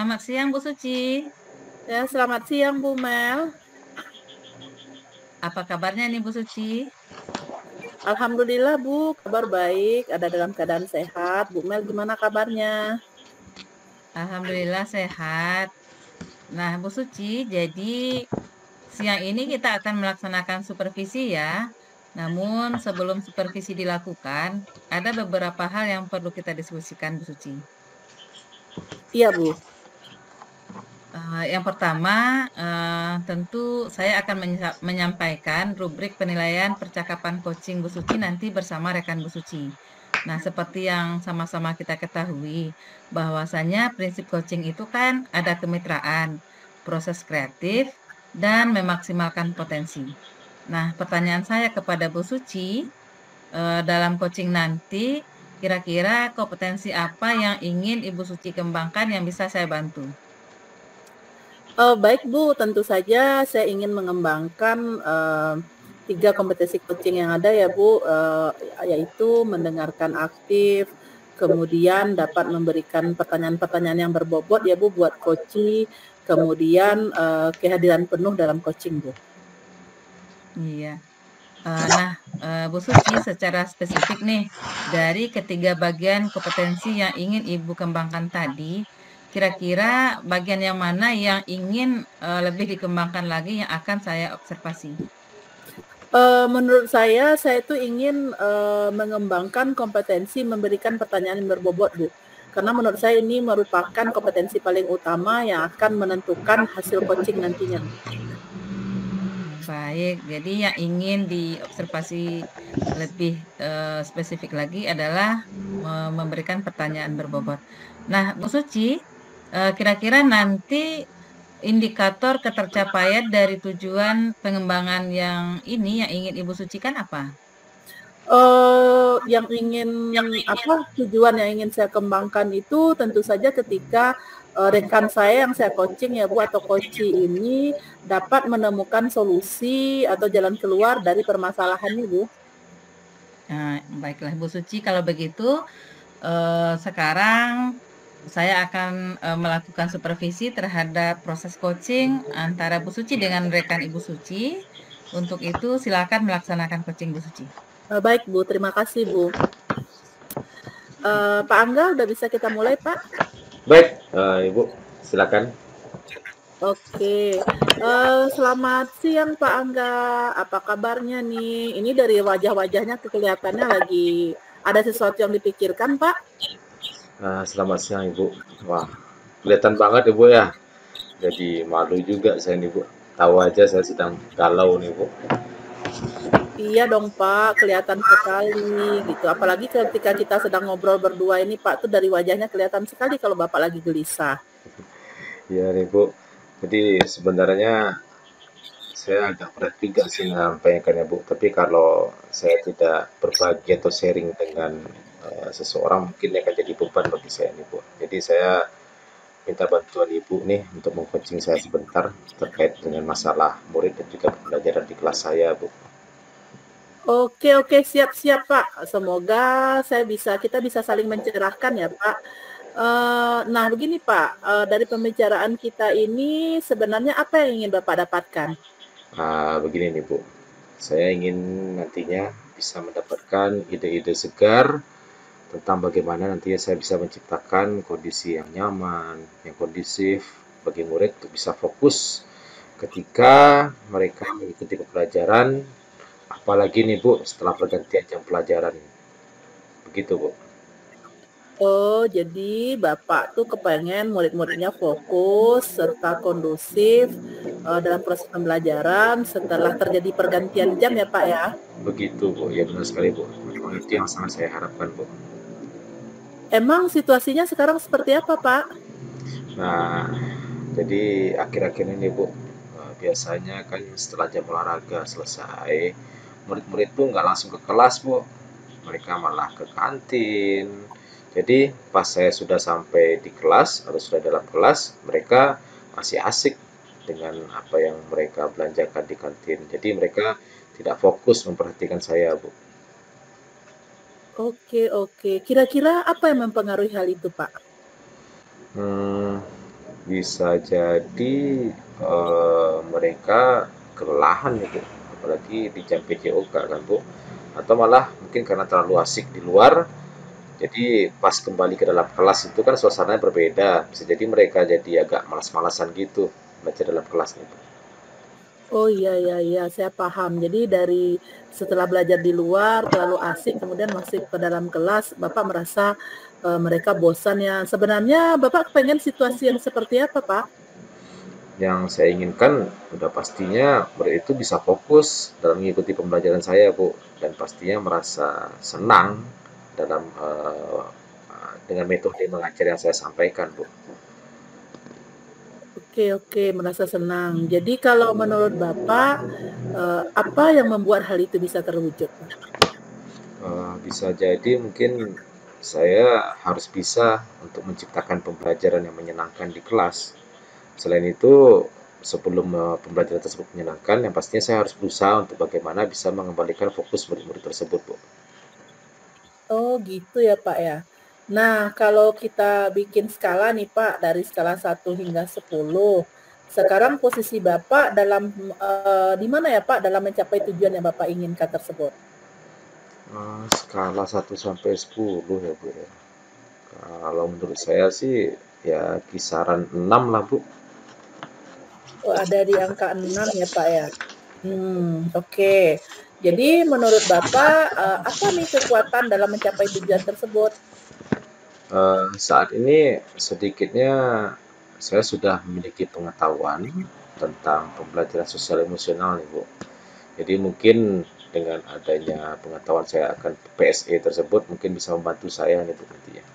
Selamat siang Bu Suci. Ya, selamat siang Bu Mel. Apa kabarnya nih Bu Suci? Alhamdulillah Bu, kabar baik, ada dalam keadaan sehat. Bu Mel gimana kabarnya? Alhamdulillah sehat. Nah Bu Suci, jadi siang ini kita akan melaksanakan supervisi ya. Namun sebelum supervisi dilakukan, ada beberapa hal yang perlu kita diskusikan Bu Suci. Iya Bu. Yang pertama, tentu saya akan menyampaikan rubrik penilaian percakapan coaching Bu Suci nanti bersama rekan Bu Suci. Nah, seperti yang sama-sama kita ketahui, bahwasanya prinsip coaching itu kan ada kemitraan, proses kreatif, dan memaksimalkan potensi. Nah, pertanyaan saya kepada Bu Suci, dalam coaching nanti, kira-kira kompetensi apa yang ingin Ibu Suci kembangkan yang bisa saya bantu? Baik Bu, tentu saja saya ingin mengembangkan 3 kompetensi coaching yang ada ya Bu, yaitu mendengarkan aktif, kemudian dapat memberikan pertanyaan-pertanyaan yang berbobot ya Bu buat coachee, kemudian kehadiran penuh dalam coaching Bu. Iya. Bu Suci, secara spesifik nih, dari ketiga bagian kompetensi yang ingin Ibu kembangkan tadi, kira-kira bagian yang mana yang ingin lebih dikembangkan lagi yang akan saya observasi? Menurut saya itu ingin mengembangkan kompetensi memberikan pertanyaan yang berbobot, Bu. Karena menurut saya ini merupakan kompetensi paling utama yang akan menentukan hasil coaching nantinya. Baik, jadi yang ingin diobservasi lebih spesifik lagi adalah memberikan pertanyaan berbobot. Nah, Bu Suci, kira-kira nanti indikator ketercapaian dari tujuan pengembangan yang ini yang ingin Ibu sucikan apa? Yang ingin tujuan yang ingin saya kembangkan itu tentu saja ketika rekan saya yang saya coaching ya Bu atau coachee ini dapat menemukan solusi atau jalan keluar dari permasalahan ini Bu. Nah, baiklah Bu Suci, kalau begitu sekarang saya akan melakukan supervisi terhadap proses coaching antara Bu Suci dengan rekan Ibu Suci. Untuk itu silakan melaksanakan coaching Bu Suci. Baik Bu, terima kasih Bu. Pak Angga, udah bisa kita mulai Pak? Baik, Ibu, silakan. Oke, selamat siang Pak Angga, apa kabarnya nih? Ini dari wajah-wajahnya kelihatannya lagi ada sesuatu yang dipikirkan Pak? Selamat siang, Ibu. Wah, kelihatan banget Ibu ya. Jadi malu juga saya nih, Bu. Tahu aja saya sedang galau nih, Bu. Iya dong Pak, kelihatan sekali gitu. Apalagi ketika kita sedang ngobrol berdua ini Pak, tuh dari wajahnya kelihatan sekali kalau Bapak lagi gelisah. Iya nih, Bu. Jadi sebenarnya saya agak berat juga sih menyampaikannya, Bu. Tapi kalau saya tidak berbagi atau sharing dengan seseorang, mungkin akan jadi beban bagi saya nih, Bu. Jadi saya minta bantuan Ibu nih untuk mengcoaching saya sebentar terkait dengan masalah murid dan juga pembelajaran di kelas saya, Bu. Oke, siap-siap Pak. Semoga kita bisa saling mencerahkan ya Pak. Nah begini Pak, dari pembicaraan kita ini sebenarnya apa yang ingin Bapak dapatkan? Begini nih Bu, saya ingin nantinya bisa mendapatkan ide-ide segar tentang bagaimana nantinya saya bisa menciptakan kondisi yang nyaman, yang kondusif bagi murid untuk bisa fokus ketika mereka mengikuti pembelajaran, apalagi nih Bu setelah pergantian jam pelajaran. Begitu Bu. Oh, jadi Bapak tuh kepengen murid-muridnya fokus serta kondusif dalam proses pembelajaran setelah terjadi pergantian jam ya Pak ya? Begitu Bu, ya benar sekali Bu. Memang itu yang sangat saya harapkan Bu. Emang situasinya sekarang seperti apa Pak? Nah, jadi akhir-akhir ini Bu, biasanya kan setelah jam olahraga selesai, murid-murid tuh nggak langsung ke kelas Bu, mereka malah ke kantin. Jadi pas saya sudah sampai di kelas atau sudah dalam kelas, mereka masih asik dengan apa yang mereka belanjakan di kantin. Jadi mereka tidak fokus memperhatikan saya Bu. Oke. Kira-kira apa yang mempengaruhi hal itu Pak? Hmm, Bisa jadi mereka kelelahan ya Bu, apalagi di jam PJOK kan Bu, atau malah mungkin karena terlalu asik di luar, jadi pas kembali ke dalam kelas itu kan suasananya berbeda, bisa jadi mereka jadi agak malas-malasan gitu belajar dalam kelas nih Bu. Oh iya iya iya, saya paham. Jadi dari setelah belajar di luar terlalu asik kemudian masuk ke dalam kelas, Bapak merasa mereka bosan ya. Sebenarnya Bapak pengen situasi yang seperti apa, Pak? Yang saya inginkan udah pastinya murid itu bisa fokus dalam mengikuti pembelajaran saya Bu, dan pastinya merasa senang dalam dengan metode mengajar yang saya sampaikan Bu. Oke oke, merasa senang. Jadi kalau menurut Bapak, apa yang membuat hal itu bisa terwujud, Pak? Bisa jadi mungkin saya harus bisa untuk menciptakan pembelajaran yang menyenangkan di kelas. Selain itu, sebelum pembelajaran tersebut menyenangkan, yang pastinya saya harus berusaha untuk bagaimana bisa mengembalikan fokus murid-murid tersebut, Bu. Oh gitu ya Pak ya. Nah kalau kita bikin skala nih Pak, dari skala 1 hingga 10, sekarang posisi Bapak dalam di mana ya Pak dalam mencapai tujuan yang Bapak inginkan tersebut? Skala 1 sampai 10 ya, Bu ya. Kalau menurut saya sih ya kisaran 6 lah, Bu. Oh ada di angka 6 ya Pak ya. Oke. Jadi menurut Bapak, apa nih kekuatan dalam mencapai tujuan tersebut? Saat ini sedikitnya saya sudah memiliki pengetahuan tentang pembelajaran sosial emosional nih, Bu. Jadi mungkin dengan adanya pengetahuan saya akan PSE tersebut mungkin bisa membantu saya nih Bu nantinya.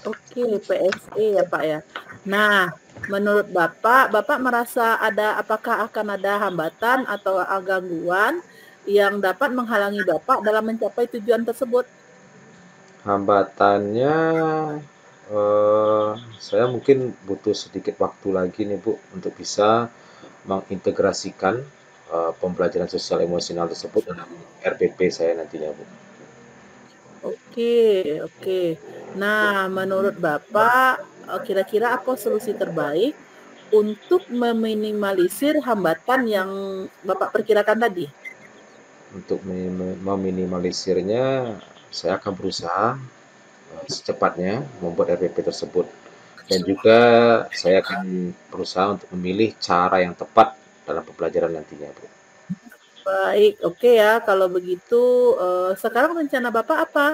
Oke, PSE ya Pak ya. Nah, menurut Bapak, Bapak merasa apakah akan ada hambatan atau gangguan yang dapat menghalangi Bapak dalam mencapai tujuan tersebut? Hambatannya eh, saya mungkin butuh sedikit waktu lagi nih Bu untuk bisa mengintegrasikan pembelajaran sosial emosional tersebut dalam RPP saya nantinya Bu. Oke, oke. Nah, menurut Bapak, kira-kira apa solusi terbaik untuk meminimalisir hambatan yang Bapak perkirakan tadi? Untuk meminimalisirnya, saya akan berusaha secepatnya membuat RPP tersebut. Dan juga saya akan berusaha untuk memilih cara yang tepat dalam pembelajaran nantinya, Bu. Baik, oke ya. Kalau begitu, sekarang rencana Bapak apa?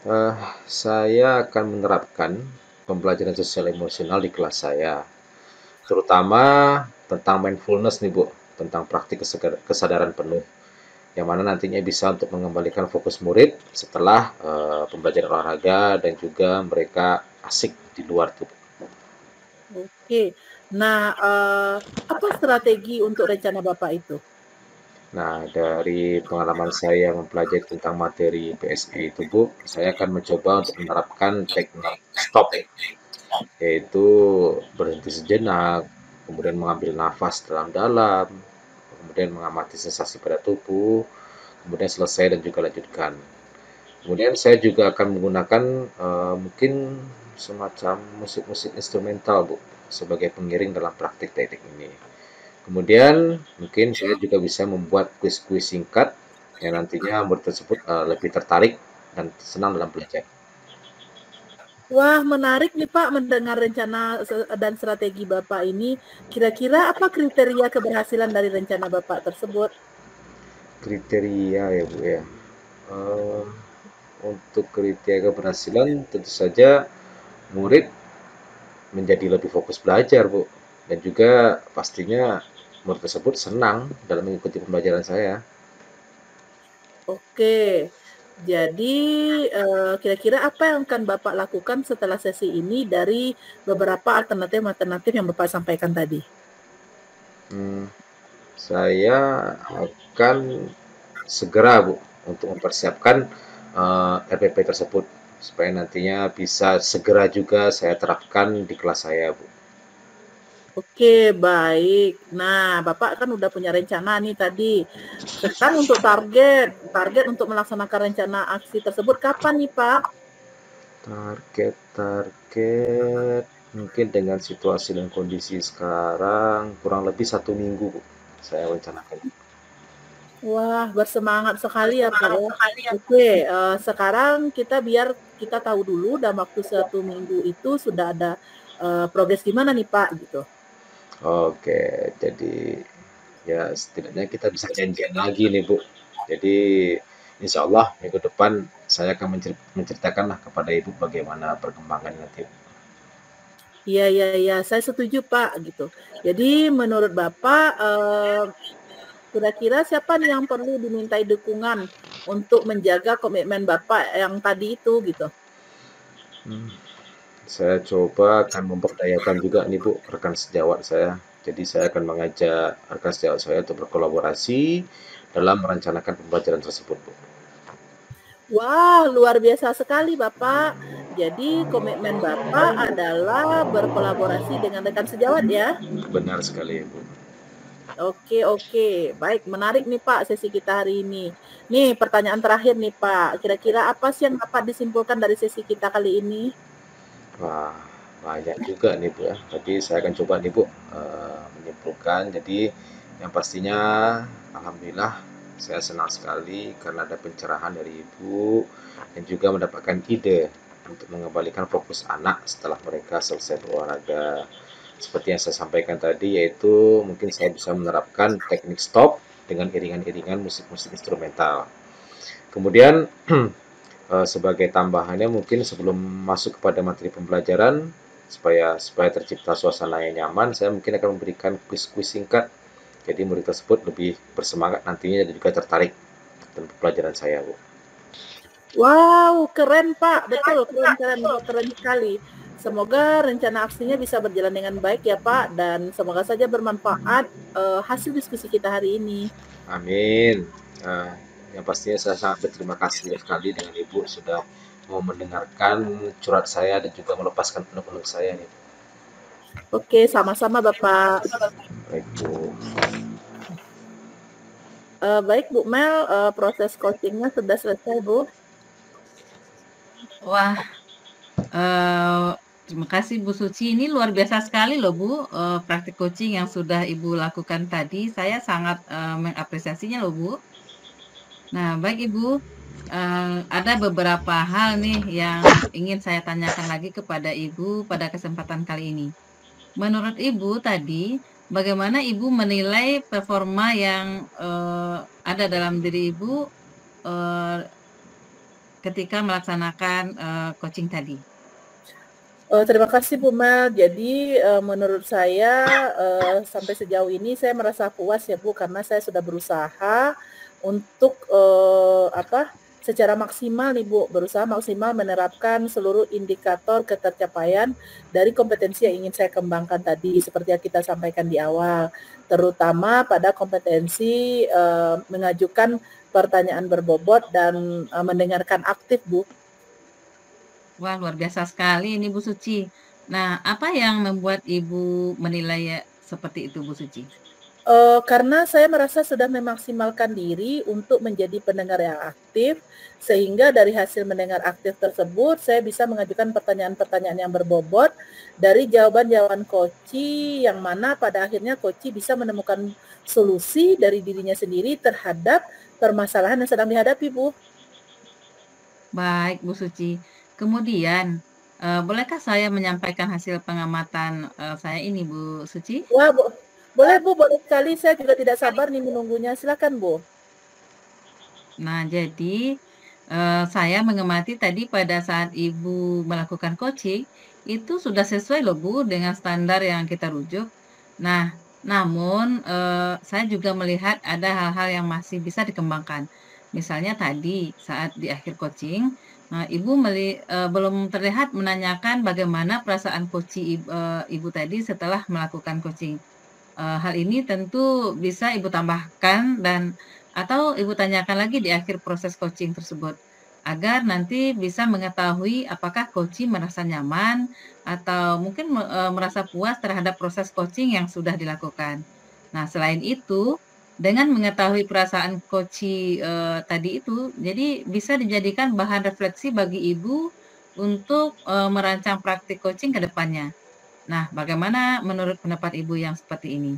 Eh, saya akan menerapkan pembelajaran sosial emosional di kelas saya, terutama tentang mindfulness nih, Bu, tentang praktik kesadaran penuh, yang mana nantinya bisa untuk mengembalikan fokus murid setelah pembelajaran olahraga dan juga mereka asik di luar tuh. Oke. Nah, apa strategi untuk rencana Bapak itu? Nah, dari pengalaman saya mempelajari tentang materi PSE itu, Bu, saya akan mencoba untuk menerapkan teknik stop, yaitu berhenti sejenak, kemudian mengambil nafas dalam-dalam, kemudian mengamati sensasi pada tubuh, kemudian selesai dan juga lanjutkan. Kemudian saya juga akan menggunakan mungkin semacam musik-musik instrumental, Bu, sebagai pengiring dalam praktik teknik ini. Kemudian mungkin saya juga bisa membuat kuis-kuis singkat yang nantinya murid tersebut lebih tertarik dan senang dalam belajar. Wah, menarik nih Pak mendengar rencana dan strategi Bapak ini. Kira-kira apa kriteria keberhasilan dari rencana Bapak tersebut? Kriteria ya Bu ya. Eh, untuk kriteria keberhasilan tentu saja murid menjadi lebih fokus belajar Bu, dan juga pastinya murid tersebut senang dalam mengikuti pembelajaran saya. Oke. Jadi, kira-kira apa yang akan Bapak lakukan setelah sesi ini dari beberapa alternatif-alternatif yang Bapak sampaikan tadi? Hmm, saya akan segera Bu untuk mempersiapkan RPP tersebut supaya nantinya bisa segera juga saya terapkan di kelas saya Bu. Oke, baik. Nah, Bapak kan udah punya rencana nih tadi. Sekarang untuk target untuk melaksanakan rencana aksi tersebut kapan nih, Pak? Target target. Mungkin dengan situasi dan kondisi sekarang kurang lebih 1 minggu, Bu, saya rencanakan. Wah, bersemangat sekali ya Pak ya. Oke, sekarang biar kita tahu dulu dalam waktu 1 minggu itu sudah ada progres gimana nih Pak gitu. Oke, jadi ya setidaknya kita bisa janjian lagi nih, Bu. Jadi insya Allah minggu depan saya akan menceritakan lah kepada Ibu bagaimana perkembangan nanti. Iya, iya, iya, saya setuju Pak gitu. Jadi menurut Bapak kira-kira siapa nih yang perlu dimintai dukungan untuk menjaga komitmen Bapak yang tadi itu gitu? Hmm, Saya coba akan memperdayakan juga nih Bu rekan sejawat saya. Jadi saya akan mengajak rekan sejawat saya untuk berkolaborasi dalam merencanakan pembelajaran tersebut, Bu. Wah, luar biasa sekali Bapak. Jadi komitmen Bapak adalah berkolaborasi dengan rekan sejawat ya? Benar sekali, Bu. Oke, oke. Baik, menarik nih Pak sesi kita hari ini. Nih pertanyaan terakhir nih Pak. Kira-kira apa sih yang dapat disimpulkan dari sesi kita kali ini? Wah, banyak juga nih Bu ya. Tapi saya akan coba nih Bu menyimpulkan. Jadi yang pastinya alhamdulillah saya senang sekali karena ada pencerahan dari Ibu dan juga mendapatkan ide untuk mengembalikan fokus anak setelah mereka selesai berolahraga. Seperti yang saya sampaikan tadi, yaitu mungkin saya bisa menerapkan teknik stop dengan iringan-iringan musik-musik instrumental. Kemudian sebagai tambahannya mungkin sebelum masuk kepada materi pembelajaran supaya tercipta suasana yang nyaman, saya mungkin akan memberikan kuis-kuis singkat. Jadi murid tersebut lebih bersemangat nantinya dan juga tertarik dalam pembelajaran saya, Bu. Wow, keren Pak. Betul, keren sekali. Semoga rencana aksinya bisa berjalan dengan baik ya Pak, dan semoga saja bermanfaat hasil diskusi kita hari ini. Amin. Eh, yang pastinya saya sangat berterima kasih sekali dengan Ibu sudah mau mendengarkan curhat saya dan juga melepaskan penuh-penuh saya nih. Oke, sama-sama Bapak. Baik, Bu. Baik Bu Mel, proses coachingnya sudah selesai Bu. Wah, terima kasih Bu Suci. Ini luar biasa sekali loh Bu, praktik coaching yang sudah Ibu lakukan tadi. Saya sangat mengapresiasinya loh Bu. Nah, baik Ibu, ada beberapa hal nih yang ingin saya tanyakan lagi kepada Ibu pada kesempatan kali ini. Menurut Ibu tadi, bagaimana Ibu menilai performa yang ada dalam diri Ibu ketika melaksanakan coaching tadi? Terima kasih Bu Mel. Jadi menurut saya sampai sejauh ini saya merasa puas ya Bu, karena saya sudah berusaha untuk secara maksimal nih Bu, berusaha maksimal menerapkan seluruh indikator ketercapaian dari kompetensi yang ingin saya kembangkan tadi, seperti yang kita sampaikan di awal, terutama pada kompetensi mengajukan pertanyaan berbobot dan mendengarkan aktif Bu. Wah, luar biasa sekali ini Bu Suci. Nah, apa yang membuat Ibu menilai seperti itu Bu Suci? Karena saya merasa sudah memaksimalkan diri untuk menjadi pendengar yang aktif, sehingga dari hasil mendengar aktif tersebut, saya bisa mengajukan pertanyaan-pertanyaan yang berbobot dari jawaban-jawaban coachi, yang mana pada akhirnya coachi bisa menemukan solusi dari dirinya sendiri terhadap permasalahan yang sedang dihadapi, Bu. Baik Bu Suci. Kemudian, bolehkah saya menyampaikan hasil pengamatan saya ini Bu Suci? Wah, boleh Bu, boleh sekali. Saya juga tidak sabar nih menunggunya. Silakan Bu. Nah, jadi saya mengamati tadi pada saat Ibu melakukan coaching, itu sudah sesuai loh Bu dengan standar yang kita rujuk. Nah, namun saya juga melihat ada hal-hal yang masih bisa dikembangkan. Misalnya tadi saat di akhir coaching, Ibu belum terlihat menanyakan bagaimana perasaan Ibu tadi setelah melakukan coaching. Hal ini tentu bisa Ibu tambahkan atau Ibu tanyakan lagi di akhir proses coaching tersebut, agar nanti bisa mengetahui apakah coaching merasa nyaman atau mungkin merasa puas terhadap proses coaching yang sudah dilakukan. Nah, selain itu, dengan mengetahui perasaan coaching tadi itu, jadi bisa dijadikan bahan refleksi bagi Ibu untuk merancang praktik coaching ke depannya. Nah, bagaimana menurut pendapat Ibu yang seperti ini?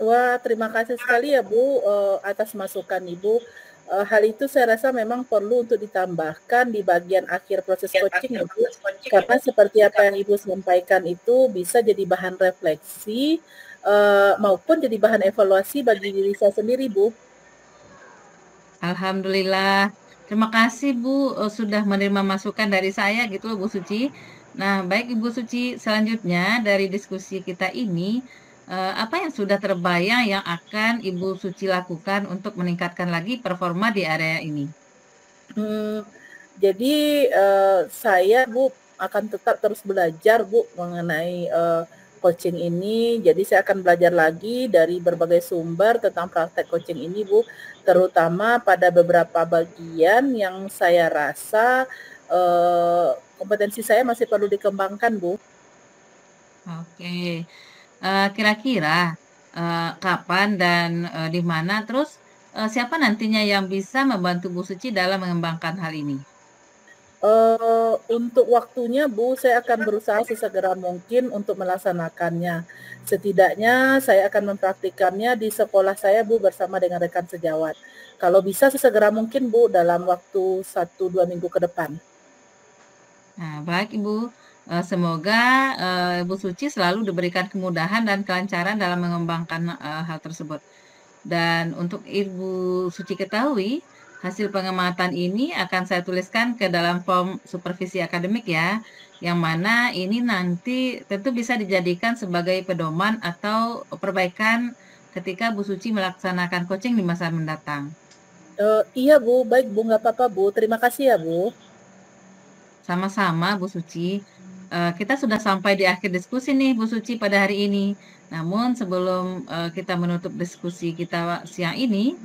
Wah, terima kasih sekali ya Bu atas masukan Ibu. Hal itu saya rasa memang perlu untuk ditambahkan di bagian akhir proses coaching ya Bu. Karena seperti apa yang Ibu sampaikan itu bisa jadi bahan refleksi maupun jadi bahan evaluasi bagi diri saya sendiri Bu. Alhamdulillah. Terima kasih Bu sudah menerima masukan dari saya gitu loh Bu Suci. Nah, baik Ibu Suci, selanjutnya dari diskusi kita ini, apa yang sudah terbayang yang akan Ibu Suci lakukan untuk meningkatkan lagi performa di area ini? Jadi saya Bu akan tetap terus belajar Bu mengenai coaching ini. Jadi saya akan belajar lagi dari berbagai sumber tentang praktek coaching ini Bu, terutama pada beberapa bagian yang saya rasa kompetensi saya masih perlu dikembangkan Bu. Oke. Kira-kira kapan dan di mana, terus siapa nantinya yang bisa membantu Bu Suci dalam mengembangkan hal ini? Untuk waktunya Bu, saya akan berusaha sesegera mungkin untuk melaksanakannya. Setidaknya saya akan mempraktikannya di sekolah saya Bu bersama dengan rekan sejawat. Kalau bisa sesegera mungkin Bu dalam waktu 1-2 minggu ke depan. Nah, baik Ibu. Semoga Ibu Suci selalu diberikan kemudahan dan kelancaran dalam mengembangkan hal tersebut. Dan untuk Ibu Suci ketahui, hasil pengamatan ini akan saya tuliskan ke dalam form supervisi akademik ya, yang mana ini nanti tentu bisa dijadikan sebagai pedoman atau perbaikan ketika Bu Suci melaksanakan coaching di masa mendatang. Iya Bu, baik Bu, nggak apa-apa Bu. Terima kasih ya Bu. Sama-sama Bu Suci. Kita sudah sampai di akhir diskusi nih Bu Suci pada hari ini. Namun sebelum kita menutup diskusi kita siang ini,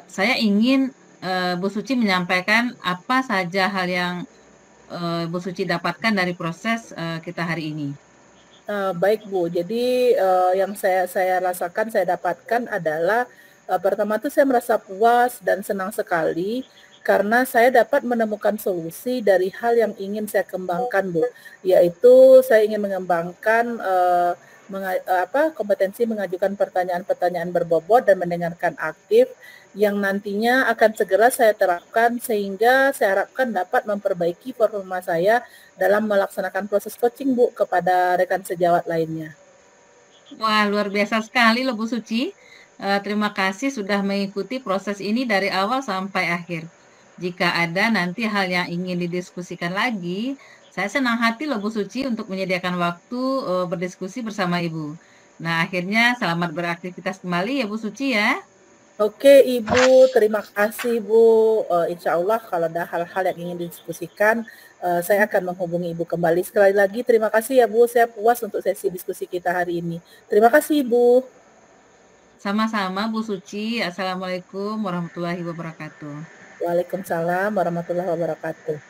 saya ingin Bu Suci menyampaikan apa saja hal yang Bu Suci dapatkan dari proses kita hari ini. Baik Bu, jadi yang saya rasakan, saya dapatkan adalah pertama tuh saya merasa puas dan senang sekali karena saya dapat menemukan solusi dari hal yang ingin saya kembangkan Bu, yaitu saya ingin mengembangkan kompetensi mengajukan pertanyaan-pertanyaan berbobot dan mendengarkan aktif yang nantinya akan segera saya terapkan sehingga saya harapkan dapat memperbaiki performa saya dalam melaksanakan proses coaching Bu kepada rekan sejawat lainnya. Wah, luar biasa sekali loh Bu Suci. Terima kasih sudah mengikuti proses ini dari awal sampai akhir. Jika ada nanti hal yang ingin didiskusikan lagi, saya senang hati loh Bu Suci untuk menyediakan waktu berdiskusi bersama Ibu. Nah, akhirnya selamat beraktivitas kembali ya Bu Suci ya. Oke Ibu, terima kasih Bu. Insya Allah kalau ada hal-hal yang ingin didiskusikan, saya akan menghubungi Ibu kembali. Sekali lagi terima kasih ya Bu, saya puas untuk sesi diskusi kita hari ini. Terima kasih Ibu. Sama-sama Bu Suci. Assalamualaikum warahmatullahi wabarakatuh. Waalaikumsalam warahmatullahi wabarakatuh.